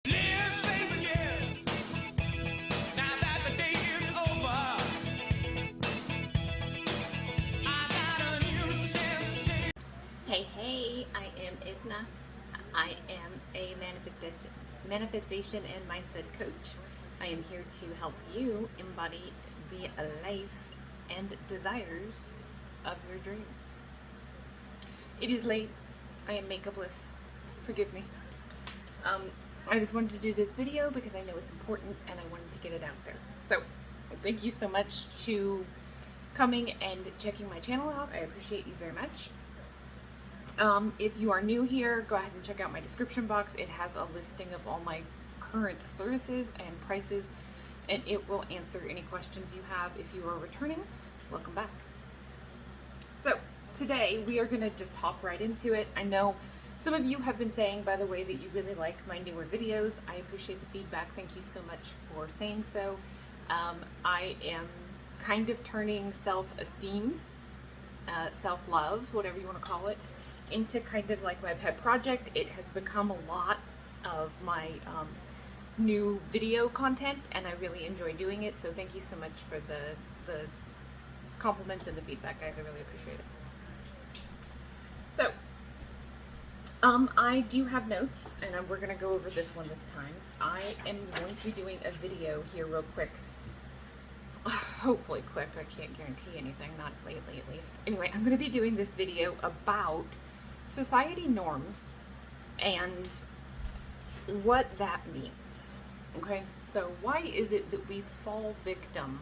Hey, I am Izna. I am a manifestation and mindset coach. I am here to help you embody the life and desires of your dreams. It is late. I am makeupless. Forgive me. I just wanted to do this video because I know it's important and I wanted to get it out there. So, thank you so much to coming and checking my channel out. I appreciate you very much. If you are new here, go ahead and check out my description box. It has a listing of all my current services and prices, and it will answer any questions you have. If you are returning, welcome back. So today we are going to just hop right into it. I know some of you have been saying, by the way, that you really like my newer videos. I appreciate the feedback. Thank you so much for saying so. I am kind of turning self-esteem, self-love, whatever you want to call it, into kind of like my pet project. It has become a lot of my new video content, and I really enjoy doing it. So thank you so much for the compliments and the feedback, guys. I really appreciate it. So I do have notes, and we're going to go over this one this time. I am going to be doing a video here real quick. Hopefully quick. I can't guarantee anything, not lately at least. Anyway, I'm going to be doing this video about society norms and what that means. Okay, so why is it that we fall victim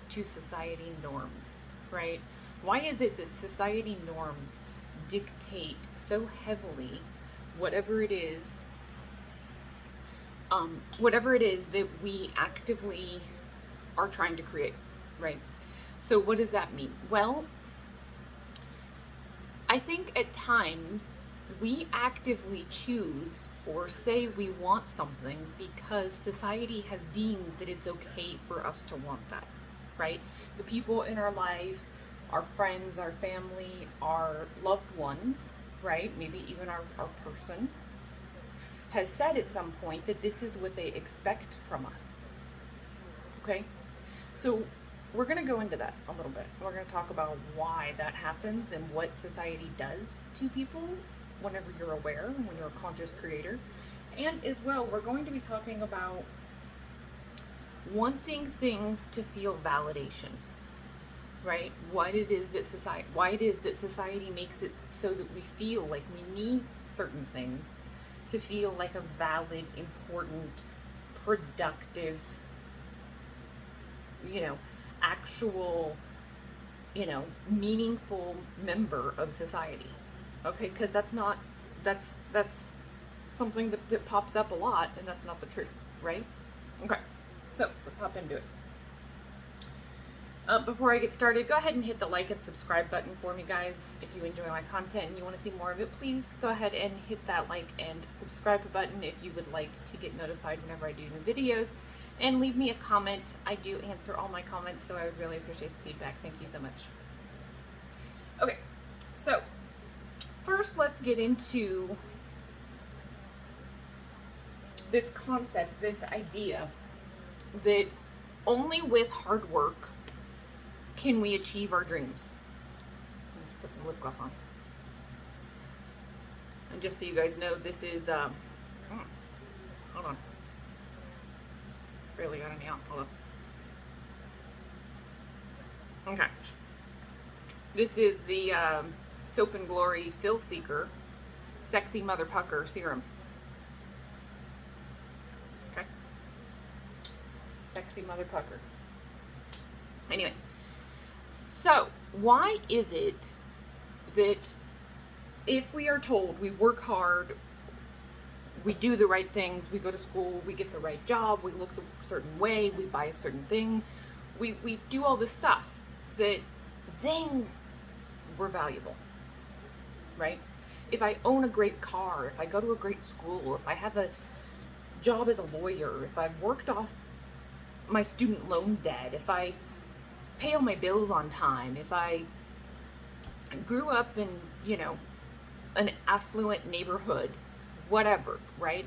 to society norms, right? Why is it that society norms dictate so heavily whatever it is that we actively are trying to create, right? So what does that mean? Well, I think at times we actively choose or say we want something because society has deemed that it's okay for us to want that, right? The people in our life, our friends, our family, our loved ones, right? Maybe even our person has said at some point that this is what they expect from us, okay? So we're going to go into that a little bit. We're going to talk about why that happens and what society does to people whenever you're aware, when you're a conscious creator. And as well, we're going to be talking about wanting things to feel validation, right? Why it is that society makes it so that we feel like we need certain things to feel like a valid, important, productive, actual, meaningful member of society. Okay, because that's something that pops up a lot, and that's not the truth, right? Okay, so let's hop into it. Before I get started, go ahead and hit the like and subscribe button for me, guys. If you enjoy my content and you want to see more of it, please go ahead and hit that like and subscribe button if you would like to get notified whenever I do new videos. And leave me a comment. I do answer all my comments, so I would really appreciate the feedback. Thank you so much. Okay, so first let's get into this concept, this idea that only with hard work can we achieve our dreams. Let's put some lip gloss on. And just so you guys know, this is, hold on. Barely got any out. Hold on. Okay. This is the Soap and Glory Fill Seeker Sexy Mother Pucker Serum. Okay. Sexy Mother Pucker. Anyway, so why is it that if we are told we work hard, we do the right things, we go to school, we get the right job, we look a certain way, we buy a certain thing, we do all this stuff, that then we're valuable, right? If I own a great car, if I go to a great school, if I have a job as a lawyer, if I've worked off my student loan debt, if I pay all my bills on time, if I grew up in, an affluent neighborhood, whatever, right?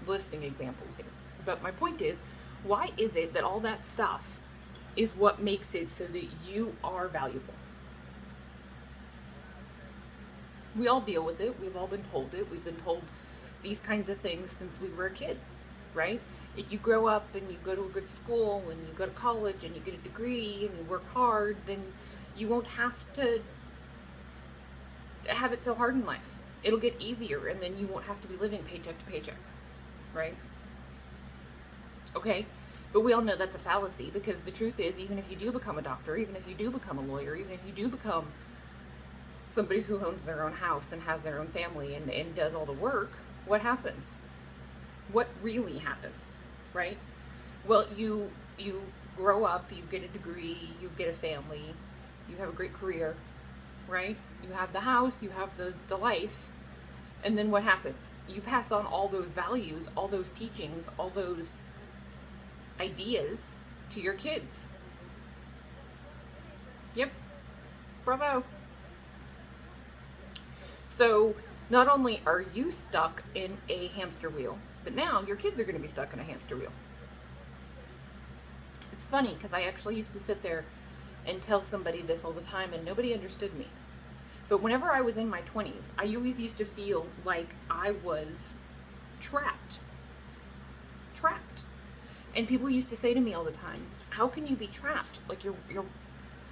listing examples here. But my point is, why is it that all that stuff is what makes it so that you are valuable? We all deal with it. We've all been told it. We've been told these kinds of things since we were a kid, right? If you grow up and you go to a good school and you go to college and you get a degree and you work hard, then you won't have to have it so hard in life. It'll get easier, and then you won't have to be living paycheck to paycheck, right? Okay, but we all know that's a fallacy, because the truth is, even if you do become a doctor, even if you do become a lawyer, even if you do become somebody who owns their own house and has their own family and does all the work, what happens? What really happens, right? Well, you grow up, you get a degree, you get a family, you have a great career, right? You have the house, you have the life, and then what happens? You pass on all those values, all those teachings, all those ideas to your kids. Yep. Bravo. So not only are you stuck in a hamster wheel, but now your kids are going to be stuck in a hamster wheel. It's funny, because I actually used to sit there and tell somebody this all the time, and nobody understood me. But whenever I was in my 20s, I always used to feel like I was trapped. Trapped. And people used to say to me all the time, how can you be trapped? Like, you're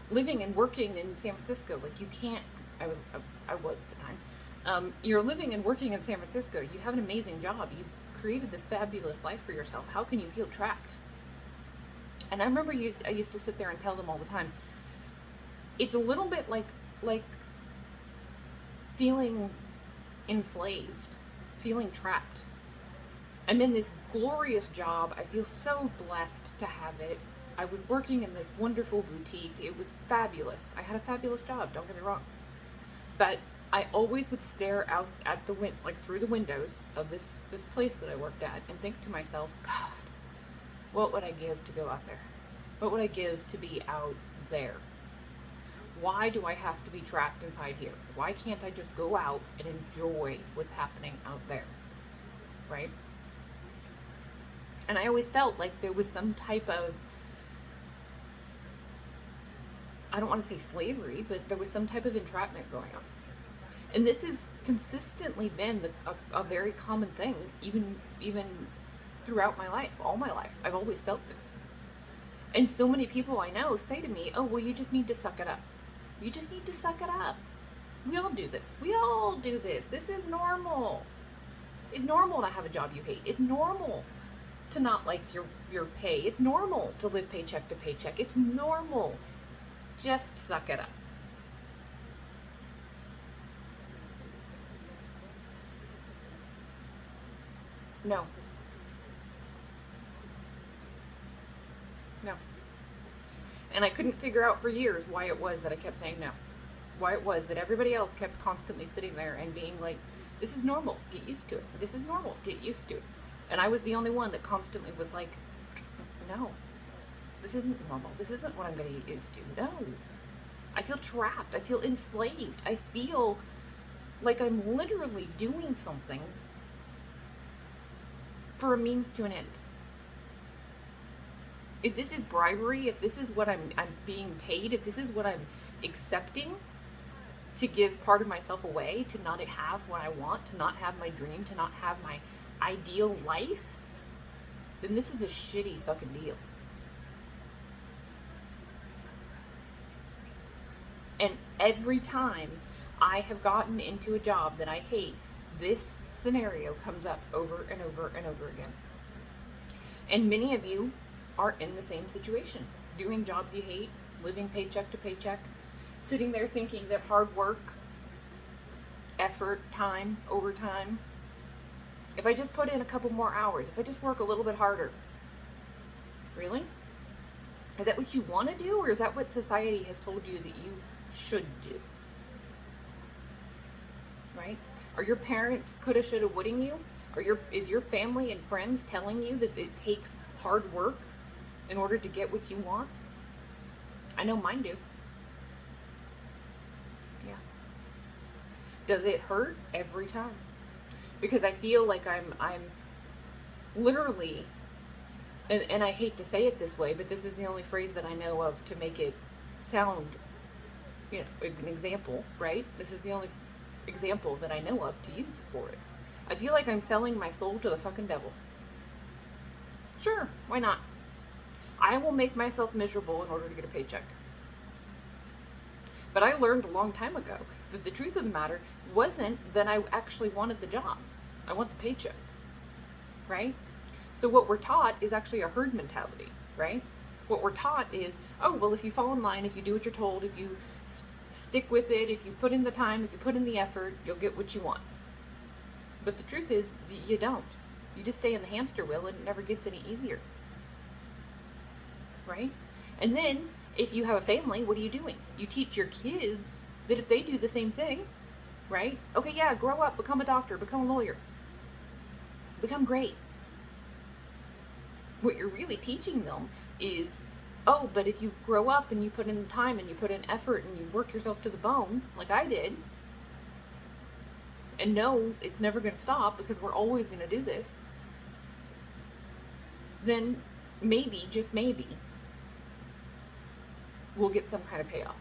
living and working in San Francisco. Like, you can't, I was at the time. You're living and working in San Francisco. You have an amazing job. You've created this fabulous life for yourself. How can you feel trapped? And I remember I used to sit there and tell them all the time, it's a little bit like feeling enslaved, feeling trapped. I'm in this glorious job. I feel so blessed to have it. I was working in this wonderful boutique. It was fabulous. I had a fabulous job, don't get me wrong. But I always would stare out at through the windows of this place that I worked at, and think to myself, God, what would I give to go out there? What would I give to be out there? Why do I have to be trapped inside here? Why can't I just go out and enjoy what's happening out there? Right? And I always felt like there was some type of, I don't want to say slavery, but there was some type of entrapment going on. And this has consistently been a very common thing, even throughout my life, all my life. I've always felt this. And so many people I know say to me, oh, well, you just need to suck it up. You just need to suck it up. We all do this. We all do this. This is normal. It's normal to have a job you hate. It's normal to not like your pay. It's normal to live paycheck to paycheck. It's normal. Just suck it up. No. No. And I couldn't figure out for years why it was that I kept saying no. Why it was that everybody else kept constantly sitting there and being like, this is normal, get used to it. This is normal, get used to it. And I was the only one that constantly was like, no, this isn't normal. This isn't what I'm going to get used to. No. I feel trapped. I feel enslaved. I feel like I'm literally doing something for a means to an end. If this is bribery, if this is what I'm being paid, if this is what I'm accepting to give part of myself away, to not have what I want, to not have my dream, to not have my ideal life, then this is a shitty fucking deal. And every time I have gotten into a job that I hate, this scenario comes up over and over and over again. And many of you are in the same situation, doing jobs you hate, living paycheck to paycheck, sitting there thinking that hard work, effort, time, overtime, if I just put in a couple more hours, if I just work a little bit harder, really? Is that what you want to do, or is that what society has told you that you should do? Right? Are your parents coulda, shoulda, woulda you? Is your family and friends telling you that it takes hard work in order to get what you want? I know mine do. Yeah. Does it hurt? Every time. Because I feel like I'm literally, and I hate to say it this way, but this is the only phrase that I know of to make it sound, an example, right? This is the only example that I know of to use for it. I feel like I'm selling my soul to the fucking devil. Sure, why not? I will make myself miserable in order to get a paycheck. But I learned a long time ago that the truth of the matter wasn't that I actually wanted the job. I want the paycheck, right? So what we're taught is actually a herd mentality, right? What we're taught is, oh, well, if you fall in line, if you do what you're told, if you stick with it, if you put in the time, if you put in the effort, you'll get what you want. But the truth is, you don't. You just stay in the hamster wheel and it never gets any easier, right? And then, if you have a family, what are you doing? You teach your kids that if they do the same thing, right? Okay, yeah, grow up, become a doctor, become a lawyer, become great. What you're really teaching them is, oh, but if you grow up and you put in time and you put in effort and you work yourself to the bone, like I did, and no, it's never going to stop because we're always going to do this, then maybe, just maybe, we'll get some kind of payoff.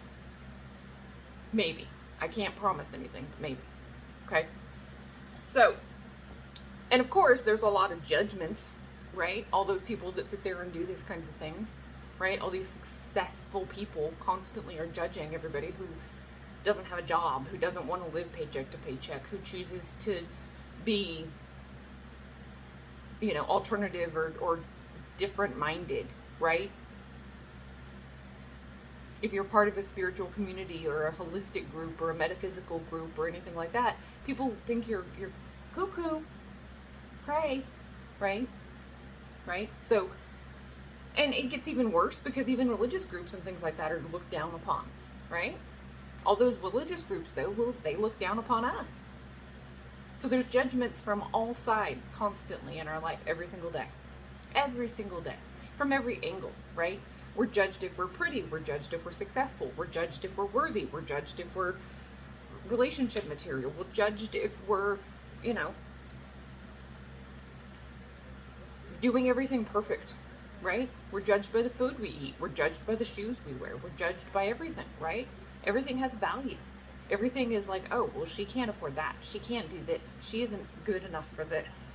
Maybe. I can't promise anything, but maybe. Okay? So, and of course, there's a lot of judgments, right? All those people that sit there and do these kinds of things, right? All these successful people constantly are judging everybody who doesn't have a job, who doesn't want to live paycheck to paycheck, who chooses to be, alternative or different minded, right? If you're part of a spiritual community or a holistic group or a metaphysical group or anything like that, people think you're cuckoo, cray, right? Right? So, and it gets even worse because even religious groups and things like that are looked down upon, right? All those religious groups, though, they look down upon us. So there's judgments from all sides constantly in our life, every single day. Every single day. From every angle, right? We're judged if we're pretty. We're judged if we're successful. We're judged if we're worthy. We're judged if we're relationship material. We're judged if we're, doing everything perfect, right? We're judged by the food we eat. We're judged by the shoes we wear. We're judged by everything, right? Everything has value. Everything is like, oh, well, she can't afford that. She can't do this. She isn't good enough for this,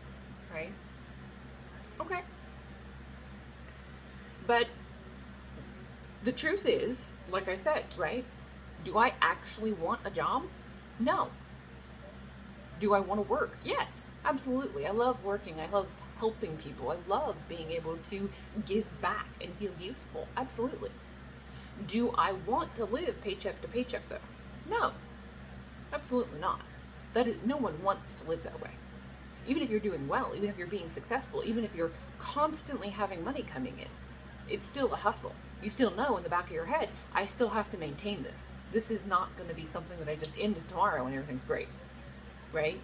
right? Okay. But the truth is, like I said, right? Do I actually want a job? No. Do I want to work? Yes, absolutely. I love working. I love helping people. I love being able to give back and feel useful. Absolutely. Do I want to live paycheck to paycheck though? No, absolutely not. No one wants to live that way. Even if you're doing well, even if you're being successful, even if you're constantly having money coming in, it's still a hustle. You still know in the back of your head, I still have to maintain this. This is not going to be something that I just end tomorrow and everything's great, right?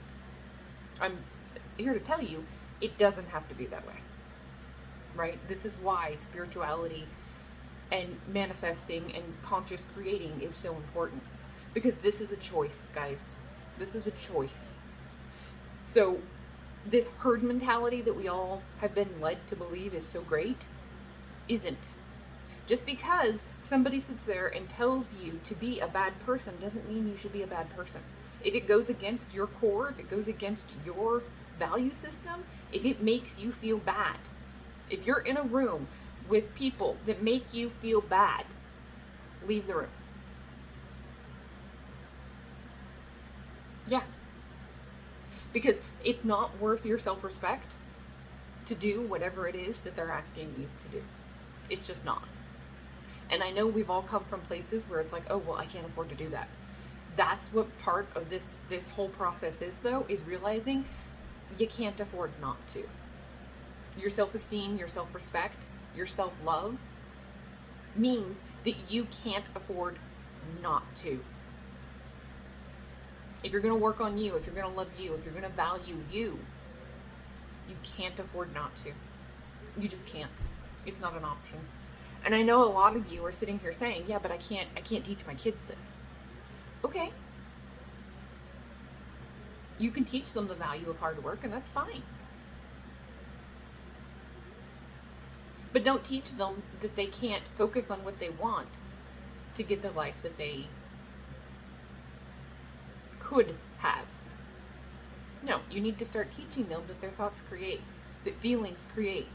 I'm here to tell you, it doesn't have to be that way, right? This is why spirituality and manifesting and conscious creating is so important, because this is a choice, guys. This is a choice. So this herd mentality that we all have been led to believe is so great isn't. Just because somebody sits there and tells you to be a bad person doesn't mean you should be a bad person. If it goes against your core, if it goes against your value system, if it makes you feel bad, if you're in a room with people that make you feel bad, leave the room. Yeah. Because it's not worth your self-respect to do whatever it is that they're asking you to do. It's just not. And I know we've all come from places where it's like, oh, well, I can't afford to do that. That's what part of this whole process is, though, is realizing you can't afford not to. Your self-esteem, your self-respect, your self-love means that you can't afford not to. If you're going to work on you, if you're going to love you, if you're going to value you, you can't afford not to. You just can't. It's not an option. And I know a lot of you are sitting here saying, yeah, but I can't teach my kids this. Okay. You can teach them the value of hard work, and that's fine. But don't teach them that they can't focus on what they want to get the life that they could have. No, you need to start teaching them that their thoughts create, that feelings create,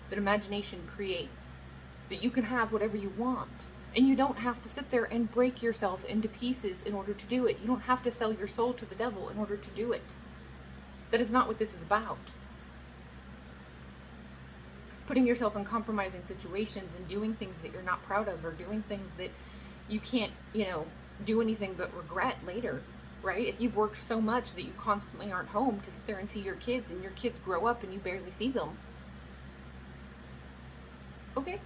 that imagination creates, that you can have whatever you want. And you don't have to sit there and break yourself into pieces in order to do it. You don't have to sell your soul to the devil in order to do it. That is not what this is about. Putting yourself in compromising situations and doing things that you're not proud of, or doing things that you can't, do anything but regret later, right? If you've worked so much that you constantly aren't home to sit there and see your kids, and your kids grow up and you barely see them, okay.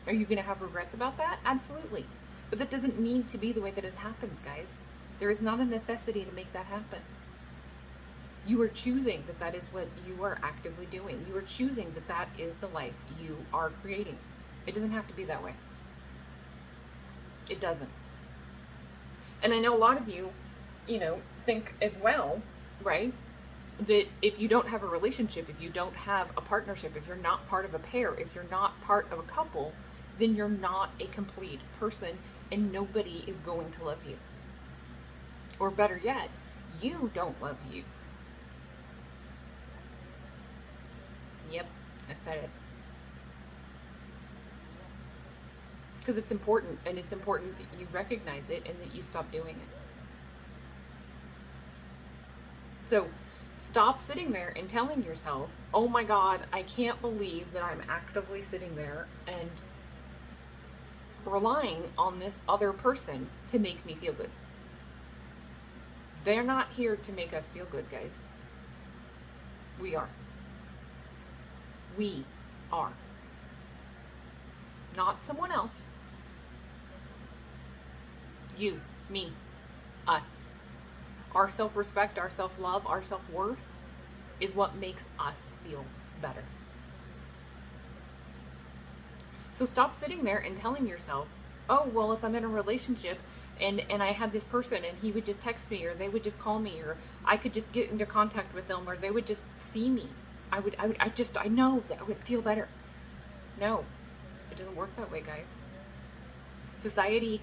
Are you going to have regrets about that? Absolutely. But that doesn't need to be the way that it happens, guys. There is not a necessity to make that happen. You are choosing that that is what you are actively doing. You are choosing that that is the life you are creating. It doesn't have to be that way. It doesn't. And I know a lot of you, think as well, right? That if you don't have a relationship, if you don't have a partnership, if you're not part of a pair, if you're not part of a couple, then you're not a complete person, and nobody is going to love you. Or better yet, you don't love you. Yep, I said it. Because it's important, and it's important that you recognize it and that you stop doing it. So stop sitting there and telling yourself, oh my God, I can't believe that I'm actively sitting there and relying on this other person to make me feel good. They're not here to make us feel good, guys. We are. We are. Not someone else. You, me, us. Our self-respect, our self-love, our self-worth is what makes us feel better. So stop sitting there and telling yourself, oh, well, if I'm in a relationship and I had this person and he would just text me, or they would just call me, or I could just get into contact with them, or they would just see me, I know that I would feel better. No, it doesn't work that way, guys. Society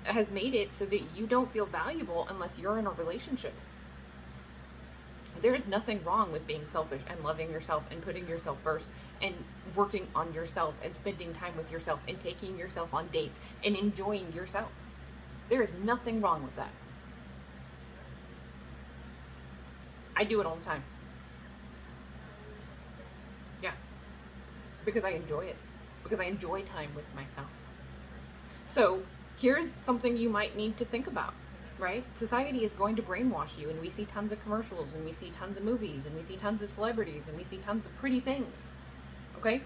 has made it so that you don't feel valuable unless you're in a relationship. There is nothing wrong with being selfish and loving yourself and putting yourself first and working on yourself and spending time with yourself and taking yourself on dates and enjoying yourself. There is nothing wrong with that. I do it all the time. Yeah. Because I enjoy it. Because I enjoy time with myself. So here's something you might need to think about. Right? Society is going to brainwash you, and we see tons of commercials, and we see tons of movies, and we see tons of celebrities, and we see tons of pretty things. Okay?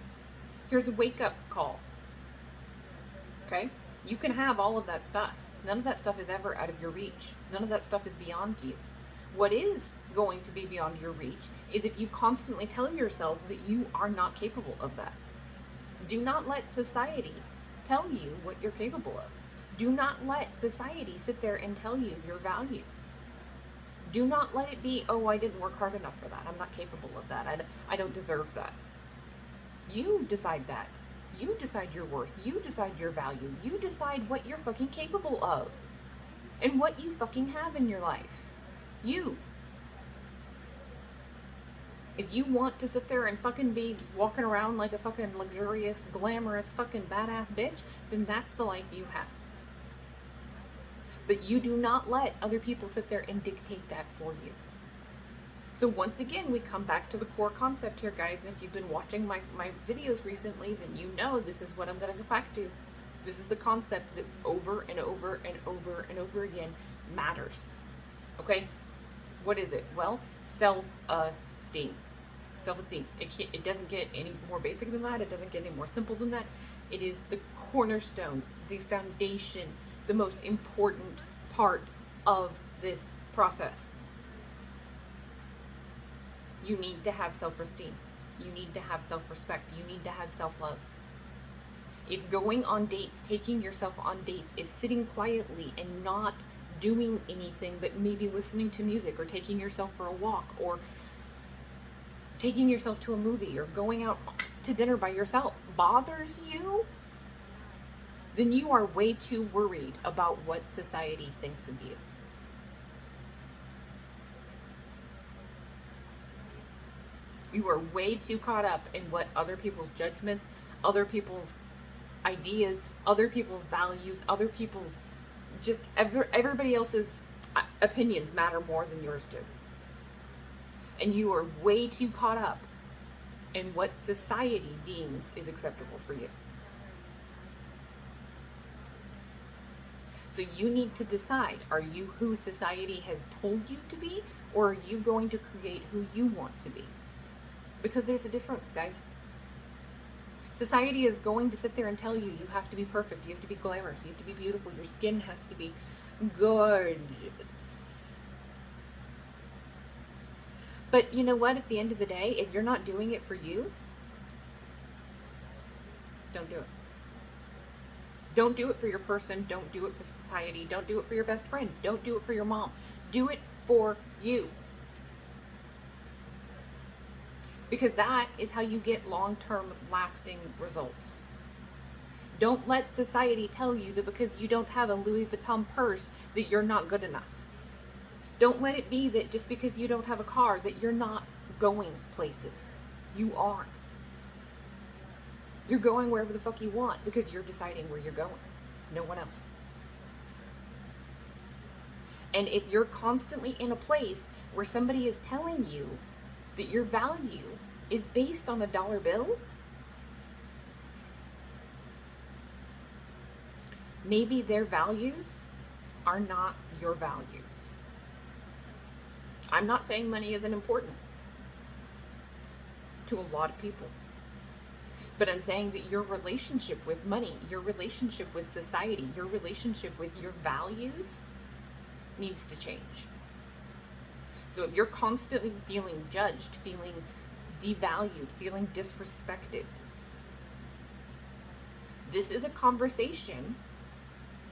Here's a wake-up call. Okay? You can have all of that stuff. None of that stuff is ever out of your reach. None of that stuff is beyond you. What is going to be beyond your reach is if you constantly tell yourself that you are not capable of that. Do not let society tell you what you're capable of. Do not let society sit there and tell you your value. Do not let it be, oh, I didn't work hard enough for that. I'm not capable of that. I don't deserve that. You decide that. You decide your worth. You decide your value. You decide what you're fucking capable of. And what you fucking have in your life. You. If you want to sit there and fucking be walking around like a fucking luxurious, glamorous, fucking badass bitch, then that's the life you have. But you do not let other people sit there and dictate that for you. So once again, we come back to the core concept here, guys. And if you've been watching my videos recently, then you know this is what I'm going to go back to. This is the concept that over and over and over and over again matters. Okay? What is it? Well, self-esteem. Self-esteem. It doesn't get any more basic than that. It doesn't get any more simple than that. It is the cornerstone, the foundation, the most important part of this process. You need to have self-esteem. You need to have self-respect. You need to have self-love. If going on dates, taking yourself on dates, if sitting quietly and not doing anything but maybe listening to music, or taking yourself for a walk, or taking yourself to a movie, or going out to dinner by yourself bothers you, then you are way too worried about what society thinks of you. You are way too caught up in what other people's judgments, other people's ideas, other people's values, other people's everybody else's opinions matter more than yours do. And you are way too caught up in what society deems is acceptable for you. So you need to decide, are you who society has told you to be, or are you going to create who you want to be? Because there's a difference, guys. Society is going to sit there and tell you, you have to be perfect, you have to be glamorous, you have to be beautiful, your skin has to be gorgeous. But you know what? At the end of the day, if you're not doing it for you, don't do it. Don't do it for your person. Don't do it for society. Don't do it for your best friend. Don't do it for your mom. Do it for you. Because that is how you get long-term lasting results. Don't let society tell you that because you don't have a Louis Vuitton purse that you're not good enough. Don't let it be that just because you don't have a car that you're not going places. You are. You're going wherever the fuck you want because you're deciding where you're going. No one else. And if you're constantly in a place where somebody is telling you that your value is based on a dollar bill, maybe their values are not your values. I'm not saying money isn't important to a lot of people. But I'm saying that your relationship with money, your relationship with society, your relationship with your values needs to change. So if you're constantly feeling judged, feeling devalued, feeling disrespected, this is a conversation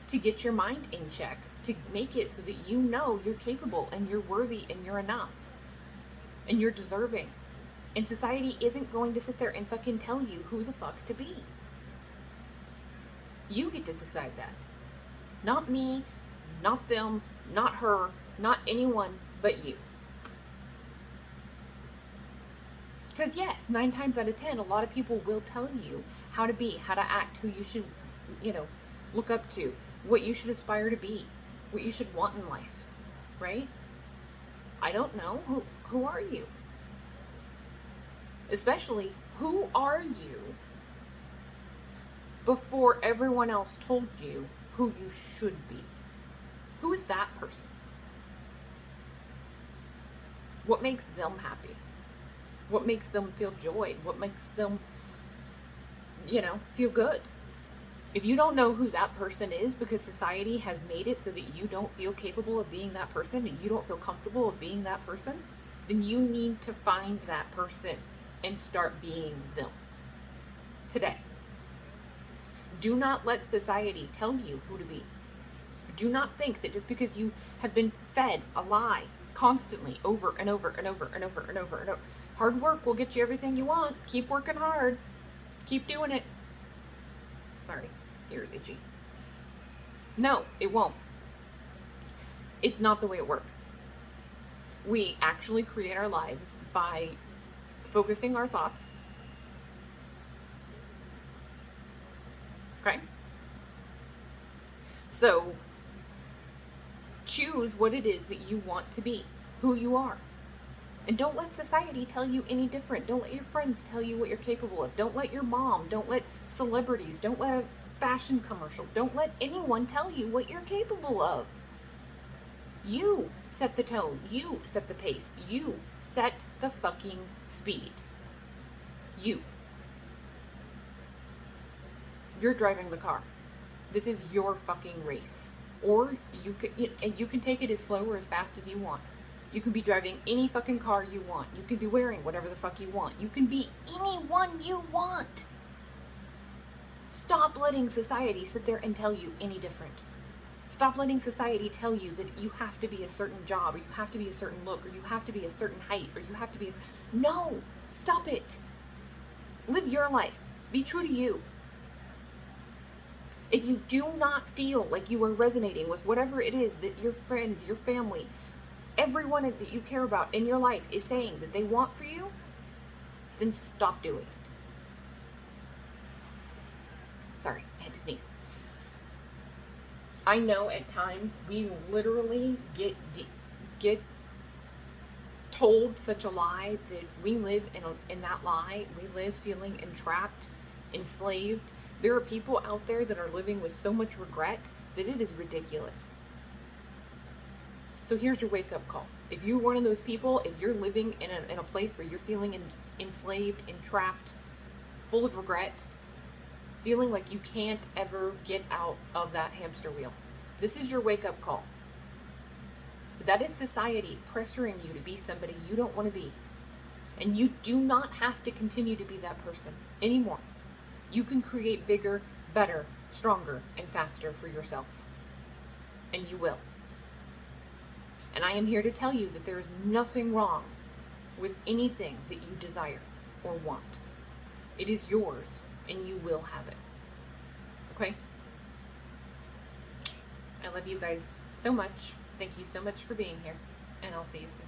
to get your mind in check, to make it so that you know you're capable and you're worthy and you're enough and you're deserving. And society isn't going to sit there and fucking tell you who the fuck to be. You get to decide that. Not me, not them, not her, not anyone but you. Because yes, 9 times out of 10, a lot of people will tell you how to be, how to act, who you should, look up to, what you should aspire to be, what you should want in life, right? I don't know. Who are you? Especially, who are you before everyone else told you who you should be? Who is that person? What makes them happy? What makes them feel joy? What makes them, feel good? If you don't know who that person is because society has made it so that you don't feel capable of being that person and you don't feel comfortable of being that person, then you need to find that person and start being them today. Do not let society tell you who to be. Do not think that just because you have been fed a lie constantly over and over and over and over and over and over, hard work will get you everything you want. Keep working hard. Keep doing it. Sorry, ear's itchy. No, it won't. It's not the way it works. We actually create our lives by focusing our thoughts. Okay? So, choose what it is that you want to be, who you are. And don't let society tell you any different. Don't let your friends tell you what you're capable of. Don't let your mom, don't let celebrities, don't let a fashion commercial, don't let anyone tell you what you're capable of. You set the tone. You set the pace. You set the fucking speed. You're driving the car. This is your fucking race. Or you can take it as slow or as fast as you want. You can be driving any fucking car you want. You can be wearing whatever the fuck you want. You can be anyone you want. Stop letting society sit there and tell you any different. Stop letting society tell you that you have to be a certain job, or you have to be a certain look, or you have to be a certain height, or you have to be No! Stop it! Live your life. Be true to you. If you do not feel like you are resonating with whatever it is that your friends, your family, everyone that you care about in your life is saying that they want for you, then stop doing it. Sorry, I had to sneeze. I know at times we literally get told such a lie that we live in that lie. We live feeling entrapped, enslaved. There are people out there that are living with so much regret that it is ridiculous. So here's your wake-up call. If you're one of those people, if you're living in a place where you're feeling enslaved, entrapped, full of regret, feeling like you can't ever get out of that hamster wheel, this is your wake-up call. That is society pressuring you to be somebody you don't want to be. And you do not have to continue to be that person anymore. You can create bigger, better, stronger, and faster for yourself. And you will. And I am here to tell you that there is nothing wrong with anything that you desire or want. It is yours, and you will have it. Okay? I love you guys so much. Thank you so much for being here, and I'll see you soon.